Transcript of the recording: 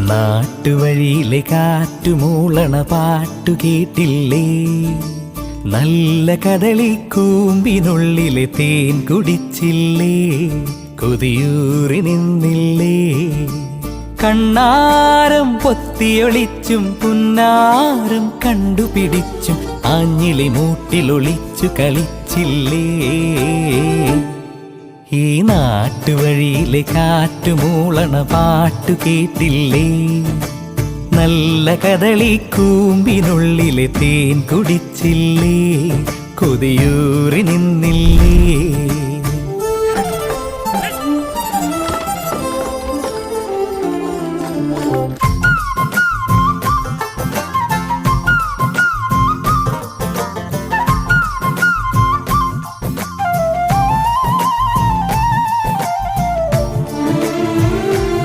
നാട്ടുവഴിയിലെ കാറ്റുമൂളണ പാട്ടു കേട്ടില്ലേ? നല്ല കദളിക്കൂമ്പിനുള്ളിലെ തേൻ കുടിച്ചില്ലേ? കൊതിയൂറി നിന്നില്ലേ? കണ്ണാരം പൊത്തിയൊളിച്ചും പുന്നാരം കണ്ടുപിടിച്ചും ആഞ്ഞിലി മൂട്ടിലൊളിച്ചു കളിച്ചില്ലേ? ഈ നാട്ടുവഴിയിലെ കാറ്റുമൂളണ പാട്ടു കേട്ടില്ലേ? നല്ല കദളിക്കൂമ്പിനുള്ളിലെ തേൻ കുടിച്ചില്ലേ? കൊതിയൂറി നിന്നില്ലേ?